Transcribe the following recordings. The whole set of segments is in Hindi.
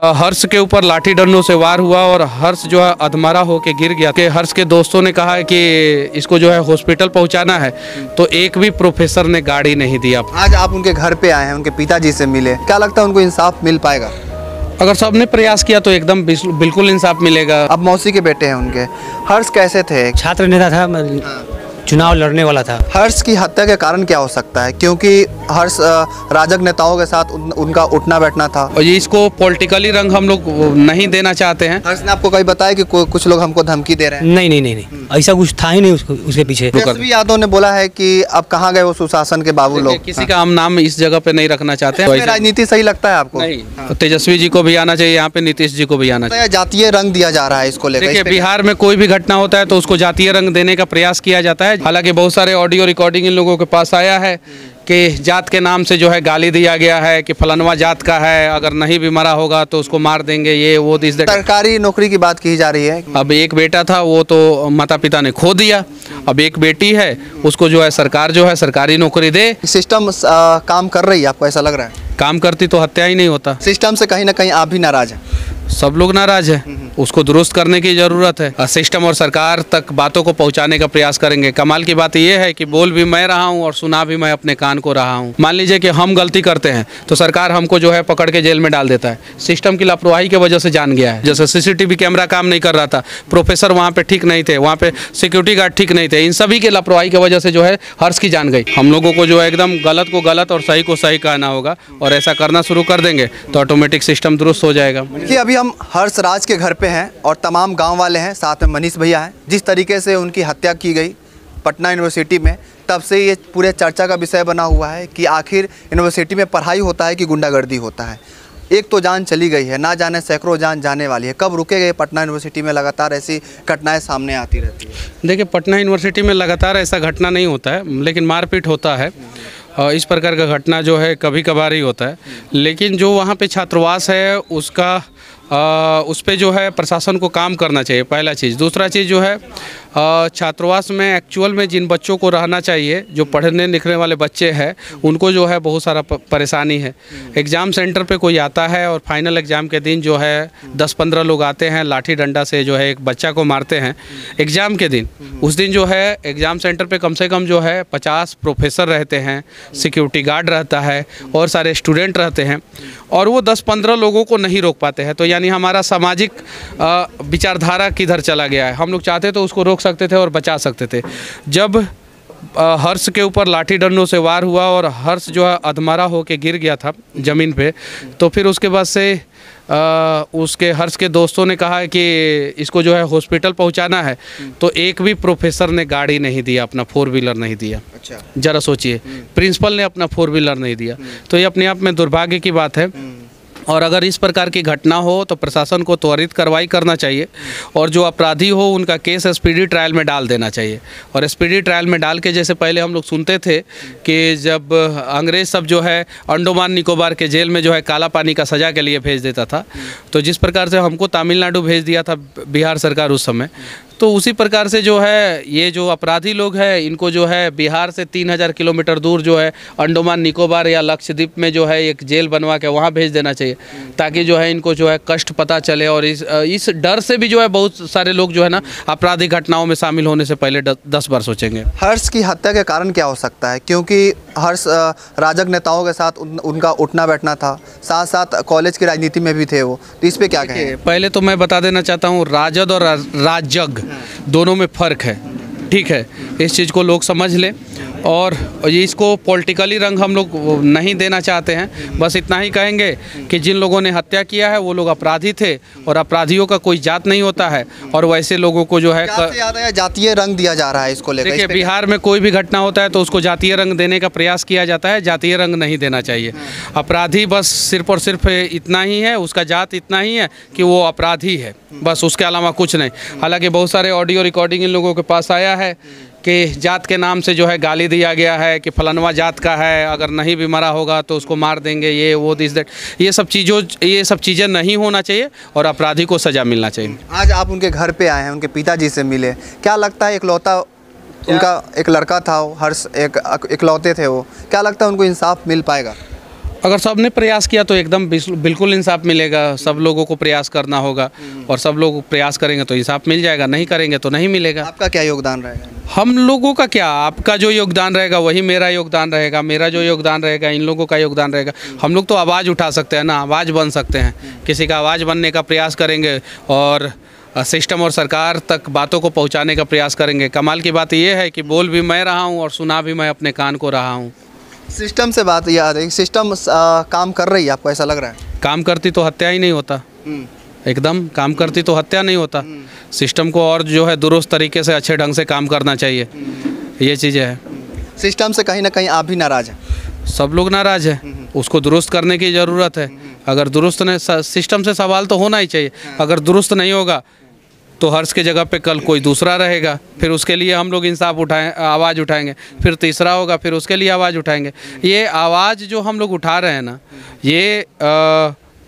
हर्ष के ऊपर लाठी डंडों से वार हुआ और हर्ष जो है अधमरा होकर गिर गया। कि हर्ष के दोस्तों ने कहा है कि इसको जो है हॉस्पिटल पहुंचाना है, तो एक भी प्रोफेसर ने गाड़ी नहीं दिया। आज आप उनके घर पे आए हैं, उनके पिताजी से मिले, क्या लगता है उनको इंसाफ मिल पाएगा? अगर सबने प्रयास किया तो एकदम बिल्कुल इंसाफ मिलेगा। अब मौसी के बेटे हैं उनके। हर्ष कैसे थे? छात्र नेता था, चुनाव लड़ने वाला था। हर्ष की हत्या के कारण क्या हो सकता है? क्योंकि हर्ष राजग नेताओं के साथ उनका उठना बैठना था और ये इसको पॉलिटिकली रंग हम लोग नहीं देना चाहते हैं। हर्ष ने आपको कभी बताया कि कुछ लोग हमको धमकी दे रहे हैं? नहीं, ऐसा कुछ था ही नहीं उसके पीछे। तेजस्वी यादव ने बोला है कि अब कहाँ गए वो सुशासन के बाबू लोग। किसी का हम नाम इस जगह पे नहीं रखना चाहते हैं। राजनीति सही लगता है आपको? नहीं, तेजस्वी जी को भी आना चाहिए यहाँ पे, नीतीश जी को भी आना चाहिए। जातीय रंग दिया जा रहा है इसको लेकर। देखिए, बिहार में कोई भी घटना होता है तो उसको जातीय रंग देने का प्रयास किया जाता है। हालांकि बहुत सारे ऑडियो रिकॉर्डिंग इन लोगों के पास आया है कि जात के नाम से जो है गाली दिया गया है कि फलानवा जात का है, अगर नहीं भी मरा होगा तो उसको मार देंगे, ये वो। सरकारी नौकरी की बात की जा रही है। अब एक बेटा था, वो तो माता पिता ने खो दिया। अब एक बेटी है, उसको जो है सरकार जो है सरकारी नौकरी दे। सिस्टम काम कर रही है, आपको ऐसा लग रहा है? काम करती तो हत्या ही नहीं होता। सिस्टम से कहीं ना कहीं आप भी नाराज हैं? सब लोग नाराज है, उसको दुरुस्त करने की जरूरत है। सिस्टम और सरकार तक बातों को पहुंचाने का प्रयास करेंगे। कमाल की बात यह है कि बोल भी मैं रहा हूं और सुना भी मैं अपने कान को रहा हूं। मान लीजिए कि हम गलती करते हैं तो सरकार हमको जो है पकड़ के जेल में डाल देता है। सिस्टम की लापरवाही की वजह से जान गया है। जैसे सीसीटीवी कैमरा काम नहीं कर रहा था, प्रोफेसर वहाँ पे ठीक नहीं थे, वहाँ पे सिक्योरिटी गार्ड ठीक नहीं थे, इन सभी की लापरवाही की वजह से जो है हर्ष की जान गई। हम लोगों को जो है एकदम गलत को गलत और सही को सही कहना होगा, और ऐसा करना शुरू कर देंगे तो ऑटोमेटिक सिस्टम दुरुस्त हो जाएगा। कि अभी हम हर्ष राज के घर पे हैं और तमाम गांव वाले हैं, साथ में मनीष भैया हैं। जिस तरीके से उनकी हत्या की गई पटना यूनिवर्सिटी में, तब से ये पूरे चर्चा का विषय बना हुआ है कि आखिर यूनिवर्सिटी में पढ़ाई होता है कि गुंडागर्दी होता है। एक तो जान चली गई है, ना जाने सैकड़ों जान जाने वाली है। कब रुकेगा ये पटना यूनिवर्सिटी में? लगातार ऐसी घटनाएं सामने आती रहती है। देखिए, पटना यूनिवर्सिटी में लगातार ऐसा घटना नहीं होता है, लेकिन मारपीट होता है। इस प्रकार का घटना जो है कभी कभार ही होता है। लेकिन जो वहाँ पे छात्रावास है उसका उस पे जो है प्रशासन को काम करना चाहिए, पहला चीज़। दूसरा चीज़ जो है छात्रावास में एक्चुअल में जिन बच्चों को रहना चाहिए, जो पढ़ने लिखने वाले बच्चे हैं, उनको जो है बहुत सारा परेशानी है। एग्ज़ाम सेंटर पे कोई आता है और फाइनल एग्ज़ाम के दिन जो है 10-15 लोग आते हैं, लाठी डंडा से जो है एक बच्चा को मारते हैं एग्ज़ाम के दिन। उस दिन जो है एग्ज़ाम सेंटर पे कम से कम जो है 50 प्रोफेसर रहते हैं, सिक्योरिटी गार्ड रहता है और सारे स्टूडेंट रहते हैं, और वो 10-15 लोगों को नहीं रोक पाते हैं। तो यानी हमारा सामाजिक विचारधारा किधर चला गया है। हम लोग चाहते तो उसको रोक सकते थे और बचा सकते थे। जब हर्ष के ऊपर लाठी डंडों से वार हुआ और हर्ष जो है अधमरा होकर गिर गया था ज़मीन पे, तो फिर उसके बाद से उसके हर्ष के दोस्तों ने कहा कि इसको जो है हॉस्पिटल पहुंचाना है, तो एक भी प्रोफेसर ने गाड़ी नहीं दिया, अपना 4 व्हीलर नहीं दिया। अच्छा, जरा सोचिए, प्रिंसिपल ने अपना 4 व्हीलर नहीं दिया। तो ये अपने आप में दुर्भाग्य की बात है। और अगर इस प्रकार की घटना हो तो प्रशासन को त्वरित कार्रवाई करना चाहिए, और जो अपराधी हो उनका केस स्पीडी ट्रायल में डाल देना चाहिए। और स्पीडी ट्रायल में डाल के, जैसे पहले हम लोग सुनते थे कि जब अंग्रेज़ सब जो है अंडमान निकोबार के जेल में जो है काला पानी का सज़ा के लिए भेज देता था, तो जिस प्रकार से हमको तमिलनाडु भेज दिया था बिहार सरकार उस समय, तो उसी प्रकार से जो है ये जो अपराधी लोग हैं इनको जो है बिहार से 3000 किलोमीटर दूर जो है अंडमान निकोबार या लक्षद्वीप में जो है एक जेल बनवा के वहाँ भेज देना चाहिए, ताकि जो है इनको जो है कष्ट पता चले। और इस डर से भी जो है बहुत सारे लोग जो है ना आपराधिक घटनाओं में शामिल होने से पहले 10 बार सोचेंगे। हर्ष की हत्या के कारण क्या हो सकता है? क्योंकि हर्ष राजग नेताओं के साथ उनका उठना बैठना था, साथ साथ कॉलेज की राजनीति में भी थे वो, तो इस पर क्या कहें? पहले तो मैं बता देना चाहता हूँ, राजद और राजग दोनों में फ़र्क है, ठीक है? इस चीज़ को लोग समझ लें, और ये इसको पॉलिटिकली रंग हम लोग नहीं देना चाहते हैं। बस इतना ही कहेंगे कि जिन लोगों ने हत्या किया है वो लोग अपराधी थे, और अपराधियों का कोई जात नहीं होता है, और वैसे लोगों को जो है जातीय रंग दिया जा रहा है इसको लेकर। देखिए, बिहार में कोई भी घटना होता है तो उसको जातीय रंग देने का प्रयास किया जाता है, जातीय रंग नहीं देना चाहिए। अपराधी बस सिर्फ और सिर्फ इतना ही है, उसका जात इतना ही है कि वो अपराधी है, बस, उसके अलावा कुछ नहीं। हालांकि बहुत सारे ऑडियो रिकॉर्डिंग इन लोगों के पास आया है कि जात के नाम से जो है गाली दिया गया है कि फलानवा जात का है, अगर नहीं भी मरा होगा तो उसको मार देंगे, ये वो दिस दैट। ये सब चीज़ें नहीं होना चाहिए और अपराधी को सज़ा मिलना चाहिए। आज आप उनके घर पे आए हैं, उनके पिताजी से मिले, क्या लगता है? इकलौता उनका एक लड़का था, हर्ष एक इकलौते थे वो, क्या लगता है उनको इंसाफ मिल पाएगा? अगर सबने प्रयास किया तो एकदम बिल्कुल इंसाफ मिलेगा। सब लोगों को प्रयास करना होगा और सब लोग प्रयास करेंगे तो इंसाफ मिल जाएगा, नहीं करेंगे तो नहीं मिलेगा। आपका क्या योगदान रहेगा? हम लोगों का क्या, आपका जो योगदान रहेगा वही मेरा योगदान रहेगा, मेरा जो योगदान रहेगा इन लोगों का योगदान रहेगा। हम लोग तो आवाज़ उठा सकते हैं ना, आवाज़ बन सकते हैं, किसी का आवाज़ बनने का प्रयास करेंगे और सिस्टम और सरकार तक बातों को पहुंचाने का प्रयास करेंगे। कमाल की बात यह है कि बोल भी मैं रहा हूं और सुना भी मैं अपने कान को रहा हूं। सिस्टम से बात याद है, सिस्टम काम कर रही है, आपको ऐसा लग रहा है? काम करती तो हत्या ही नहीं होता, एकदम काम करती तो हत्या नहीं होता। सिस्टम को और जो है दुरुस्त तरीके से अच्छे ढंग से काम करना चाहिए, ये चीज़ें हैं। सिस्टम से कहीं ना कहीं आप भी नाराज़ हैं? सब लोग नाराज़ हैं, उसको दुरुस्त करने की ज़रूरत है। अगर दुरुस्त नहीं, सिस्टम से सवाल तो होना ही चाहिए। अगर दुरुस्त नहीं होगा तो हर्ष के जगह पे कल कोई दूसरा रहेगा, फिर उसके लिए हम लोग इंसाफ आवाज़ उठाएंगे, फिर तीसरा होगा, फिर उसके लिए आवाज़ उठाएंगे। ये आवाज़ जो हम लोग उठा रहे हैं ना, ये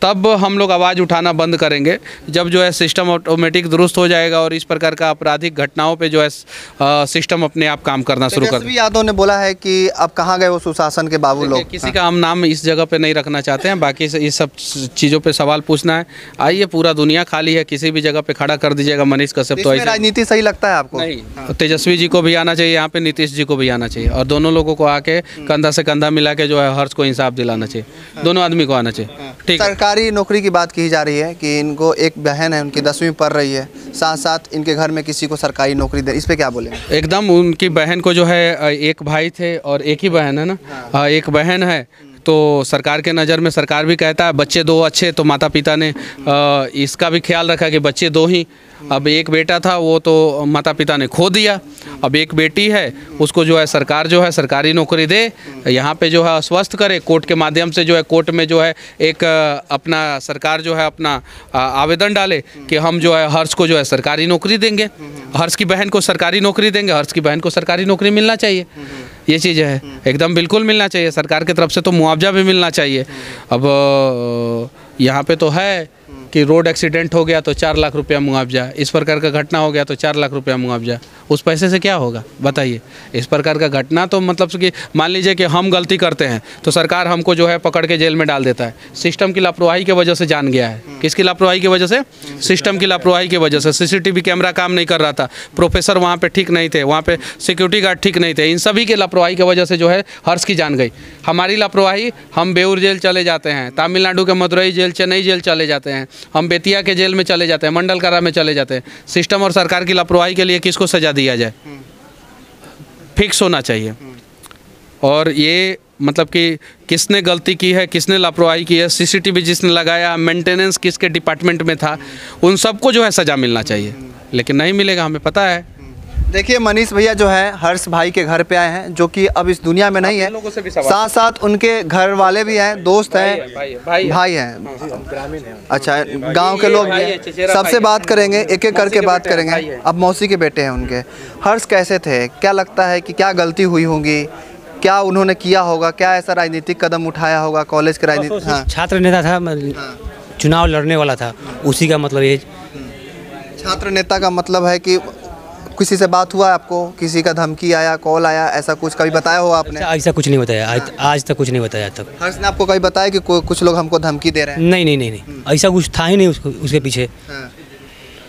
तब हम लोग आवाज़ उठाना बंद करेंगे जब जो है सिस्टम ऑटोमेटिक दुरुस्त हो जाएगा और इस प्रकार का आपराधिक घटनाओं पे जो है सिस्टम अपने आप काम करना शुरू कर तेजस्वी यादव ने बोला है कि अब कहाँ गए वो सुशासन के बाबू लोग। किसी का हम नाम इस जगह पे नहीं रखना चाहते हैं, बाकी इस सब चीज़ों पे सवाल पूछना है। आइए, पूरा दुनिया खाली है, किसी भी जगह पे खड़ा कर दीजिएगा मनीष कश्यप। तो ऐसे राजनीति सही लगता है आपको? नहीं, तेजस्वी जी को भी आना चाहिए यहाँ पे, नीतीश जी को भी आना चाहिए और दोनों लोगों को आके कंधा से कंधा मिला के जो है हर्ष को इंसाफ दिलाना चाहिए। दोनों आदमी को आना चाहिए। ठीक, सरकारी नौकरी की बात की जा रही है कि इनको एक बहन है, उनकी 10वीं पढ़ रही है, साथ साथ इनके घर में किसी को सरकारी नौकरी दे, इस पे क्या बोले? एकदम, उनकी बहन को जो है, एक भाई थे और एक ही बहन है ना, एक बहन है तो सरकार के नज़र में सरकार भी कहता है बच्चे दो अच्छे, तो माता पिता ने इसका भी ख्याल रखा कि बच्चे दो ही। अब एक बेटा था वो तो माता पिता ने खो दिया, अब एक बेटी है, उसको जो है सरकार जो है सरकारी नौकरी दे, यहाँ पे जो है आश्वस्त करे कोर्ट के माध्यम से, जो है कोर्ट में जो है एक अपना सरकार जो है अपना आवेदन डाले कि हम जो है हर्ष को जो है सरकारी नौकरी देंगे, हर्ष की बहन को सरकारी नौकरी देंगे, हर्ष की बहन को सरकारी नौकरी मिलना चाहिए। ये चीज़ है, एकदम बिल्कुल मिलना चाहिए। सरकार की तरफ से तो मुआवजा भी मिलना चाहिए। अब यहाँ पे तो है कि रोड एक्सीडेंट हो गया तो 4 लाख रुपया मुआवजा, इस प्रकार का घटना हो गया तो 4 लाख रुपया मुआवजा। उस पैसे से क्या होगा बताइए? इस प्रकार का घटना तो मतलब कि मान लीजिए कि हम गलती करते हैं तो सरकार हमको जो है पकड़ के जेल में डाल देता है। सिस्टम की लापरवाही की वजह से जान गया है। किसकी लापरवाही की वजह से? सिस्टम की लापरवाही की वजह से। सीसीटीवी कैमरा काम नहीं कर रहा था, प्रोफेसर वहाँ पे ठीक नहीं थे, वहाँ पे सिक्योरिटी गार्ड ठीक नहीं थे, इन सभी की लापरवाही की वजह से जो है हर्ष की जान गई। हमारी लापरवाही, हम बेऊर जेल चले जाते हैं, तमिलनाडु के मदुरई जेल, चेन्नई जेल चले जाते हैं, हम बेतिया के जेल में चले जाते हैं, मंडल कारा में चले जाते हैं। सिस्टम और सरकार की लापरवाही के लिए किसको सजा दिया जाए? फिक्स होना चाहिए। और ये मतलब कि किसने गलती की है, किसने लापरवाही की है, सीसीटीवी जिसने लगाया, मेंटेनेंस किसके डिपार्टमेंट में था, उन सबको जो है सज़ा मिलना चाहिए, लेकिन नहीं मिलेगा, हमें पता है। देखिए, मनीष भैया जो है हर्ष भाई के घर पे आए हैं, जो कि अब इस दुनिया में नहीं है, साथ साथ उनके घर वाले भी हैं, दोस्त हैं, भाई हैं, अच्छा गांव के लोग भी हैं। सबसे बात करेंगे, एक एक करके बात करेंगे। अब मौसी के बेटे हैं उनके। हर्ष कैसे थे? क्या लगता है कि क्या गलती हुई होगी, क्या उन्होंने किया होगा, क्या ऐसा राजनीतिक कदम उठाया होगा कॉलेज के राजनीतिक? हाँ। छात्र नेता था, चुनाव लड़ने वाला था, उसी का मतलब ये। छात्र नेता का मतलब है कि किसी से बात हुआ आपको, किसी का धमकी आया, कॉल आया, ऐसा कुछ कभी बताया हो आपने? ऐसा कुछ नहीं बताया, आज तक कुछ नहीं बताया तक। हर्ष ने आपको कभी बताया कि कुछ लोग हमको धमकी दे रहे हैं? नहीं, ऐसा कुछ था ही नहीं उसके पीछे।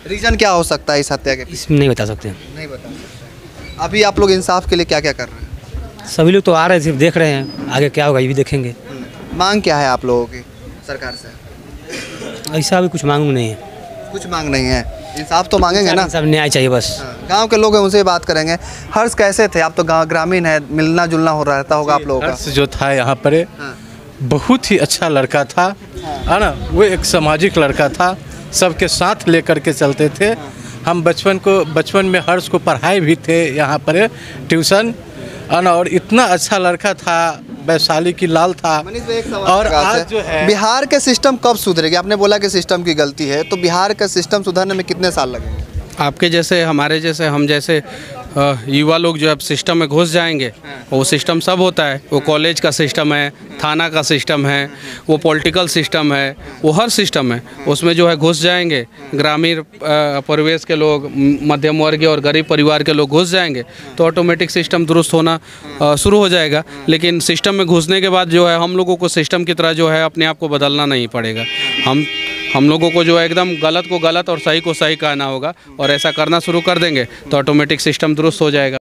रीज़न क्या हो सकता है इस हत्या के पीछे? नहीं बता सकते। नहीं बता सकते। अभी आप लोग इंसाफ के लिए क्या क्या कर रहे हैं? सभी लोग तो आ रहे हैं, सिर्फ देख रहे हैं, आगे क्या होगा ये भी देखेंगे। मांग क्या है आप लोगों की सरकार से? ऐसा अभी कुछ मांग नहीं है। कुछ मांग नहीं है, इंसाफ तो मांगेंगे ना? सब न्याय चाहिए बस। गांव के लोग हैं, उनसे बात करेंगे। हर्ष कैसे थे? आप तो गांव ग्रामीण है, मिलना जुलना हो रहता होगा आप लोगों का। हर्ष जो था यहाँ पर बहुत ही अच्छा लड़का था, है ना। वो एक सामाजिक लड़का था, सबके साथ लेकर के चलते थे। हम बचपन में हर्ष को पढ़ाए भी थे यहाँ पर ट्यूशन, है ना। और इतना अच्छा लड़का था, वैशाली की लाल था। और आज जो है बिहार के सिस्टम कब सुधरेगी? आपने बोला कि सिस्टम की गलती है, तो बिहार का सिस्टम सुधरने में कितने साल लगेंगे? आपके जैसे, हमारे जैसे, हम जैसे युवा लोग जो है सिस्टम में घुस जाएंगे, वो सिस्टम सब होता है, वो कॉलेज का सिस्टम है, थाना का सिस्टम है, वो पॉलिटिकल सिस्टम है, वो हर सिस्टम है, उसमें जो है घुस जाएंगे। ग्रामीण परिवेश के लोग, मध्यम वर्गीय और गरीब परिवार के लोग घुस जाएंगे तो ऑटोमेटिक सिस्टम दुरुस्त होना शुरू हो जाएगा। लेकिन सिस्टम में घुसने के बाद जो है हम लोगों को सिस्टम की तरह जो है अपने आप को बदलना नहीं पड़ेगा। हम लोगों को जो है एकदम गलत को गलत और सही को सही कहना होगा, और ऐसा करना शुरू कर देंगे तो ऑटोमेटिक सिस्टम दुरुस्त हो जाएगा।